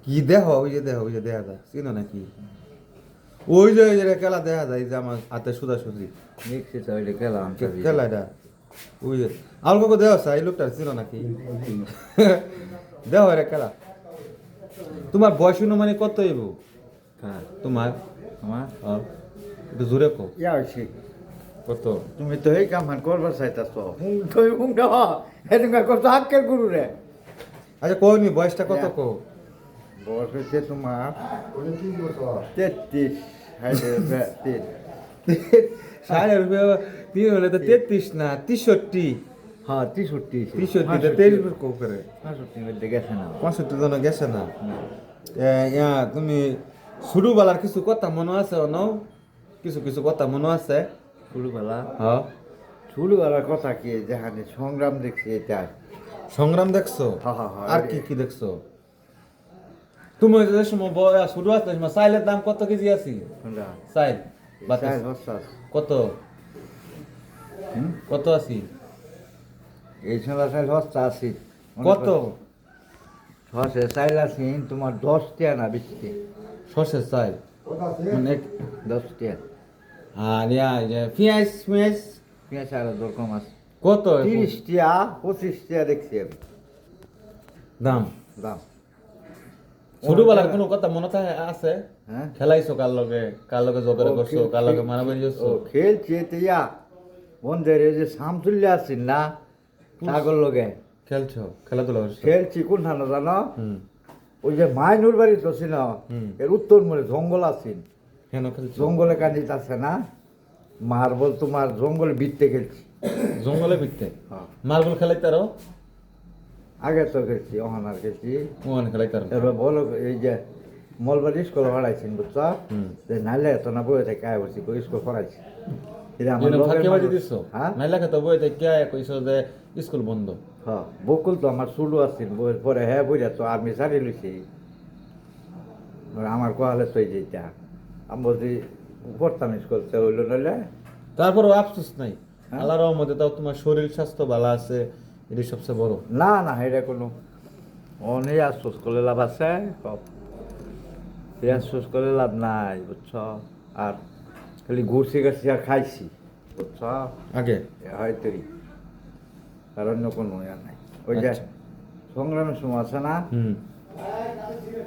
কি দেহ ওই যে দেখা যায় চিনো নাকি ওই যে খেলা দেখা যায় যে আমার হাতে সোজাসুজি দেখছি তো ওইটা গেলাম খেলাটা ওই যে আলগো দেওয়া আছে এই লোকটা চিনো নাকি দেহ রে খেলা তোমার বয়স মানে কত হইব তোমার আমার একটু জোরে কো ইয়া হয়েছে কত তুমি তো এই কাম করবার চাইতাছ তুই হুঙ্গা হেদিনকা করছো আক্কেল গুরু রে আচ্ছা কইনি বয়সটা কত কো বয়স হচ্ছে তোমার 33 হাইডে সাড়ে রুপিয়া তিন হলে তো 33 না 63 হ্যাঁ 63 63 23 কো করে 65 মধ্যে গেছে না 65 জন গেছে না ইয়া তুমি ছোটবেলার কিছু কথা মনে আছে অনও কিছু কিছু কথা মনে আছে ছোটবেলা হ্যাঁ ছোটবেলার কথা কি যেখানে সংগ্রাম দেখছি এটা সংগ্রাম দেখছো হ্যাঁ, হ্যাঁ, হ্যাঁ। আর কি কি দেখছো তুমি যে সময় শুরু আসতে সময় চাইলের দাম কত কেজি আছি কোনটা চাইল বাতাস চাল হস্তাস কত কত আছি এই সময় চাল হস্তা আছি কত হসে চাইল আছি তোমার 10 টিয়া না 20 টিয়া সর্ষে চাইল মানে 10 টিয়া আর ইয়া যে পেঁয়াজ পেঁয়াজ পেঁয়াজ আর দরকম আছে কত 30 টিয়া 25 টিয়া দেখছি আমি দাম দাম ছোটবেলার কোনো কথা মনে আছে হ্যাঁ খেলাইছো কার লগে জগরে করছো কার লগে মারামারি ও করছো খেলছি তিয়া বন্ধের এই যে সামতুল্য আছেন না ছাগল লগে খেলছো খেলাধুলা করছো খেলছি কোন ঠান্ডা জানো হুম ওই যে মাইনুর বাড়ি তো ছিল হুম। এর উত্তর মোড়ে জঙ্গল আছেন কেন খেলছো জঙ্গলে কান্দিত আছে না মার্বল তোমার জঙ্গলে বিটতে খেলছি জঙ্গলে বিকতে হ্যাঁ। মার্বল খেলাইতারো আগে তো খেলছি অহনার খেলছি ওখানে খেলাইতারো এবার বলো এই যে মলবাড়ি স্কুল পড়াইছেন বুঝছো হুম। যে নাইলে এত না বয়ে থেকে আয় বসি স্কুল পড়াইছি এটা আমার এনে লগের ফাঁকে বাজি মানুষ। দিছো হ্যাঁ নাইলা খেতে বই দেখে কইছো যে স্কুল বন্ধ হ্যাঁ বকুল তো আমার শুরু আসছেন বইয়ের পরে হ্যাঁ বইরা তো আর্মি সারি লইছি আমার কোয়ালে তো এই যেটা আমি বলছি পড়তাম স্কুল তো হইলো নইলে তারপরও আফসোস নাই হ্যাঁ। আল্লাহর রহমতে তাও তোমার শরীর স্বাস্থ্য ভালো আছে এটাই সবচেয়ে বড় না না এটা কোনো অনেক আশ্বাস করলে লাভ আছে সব এই আশ্বাস করলে লাভ নাই বুঝছ আর খালি ঘুরছি গেছি আর খাইছি বুঝছ আগে হয়তোই আর অন্য কোনো ইয়া নাই ওই যে আচ্ছা। সংগ্রামের সময় আছে না হুম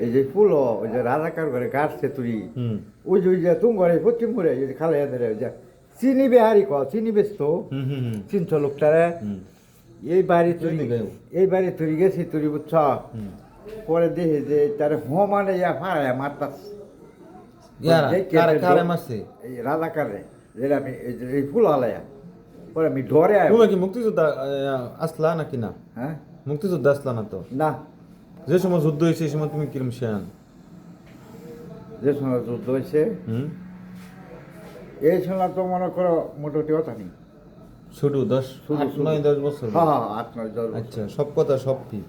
এই যে ফুল ওই যে রাজাকার ঘরে কাটছে তুই হুম ওই যে তুম ঘরে পশ্চিম ঘরে ওই যে খালে ধরে ওই যে চিনি বেহারি চিনি বেচতো হুম হুম হুম চিনছ লোকটারে হুম এই বাড়ি তুই চিনি গেও। এই বাড়ি তুই গেছি তুই বুঝছ হুম পরে দেখি যে তার মানে ইয়া ফাড়ায় মারতাস ইয়ারা দেখে কারে যে কারে দ- মারছে এই রাজাকারে যেটা আমি এই ফুল হালাইয়া পরে আমি ডরে আয় তুমি কি মুক্তিযোদ্ধা আসলা নাকি না হ্যাঁ মুক্তিযোদ্ধা আসলা না তো না যে সময় যুদ্ধ হয়েছে সেই সময় তুমি কিরম শেয়ান যে সময় যুদ্ধ হয়েছে হুম এই সময় তো মনে করো মোটামুটি কথা নেই শুধু 10 শুধু, 8 শুধু। 9 10 বছর হ্যাঁ হ্যাঁ 8 9 10 আচ্ছা সব কথা সব কি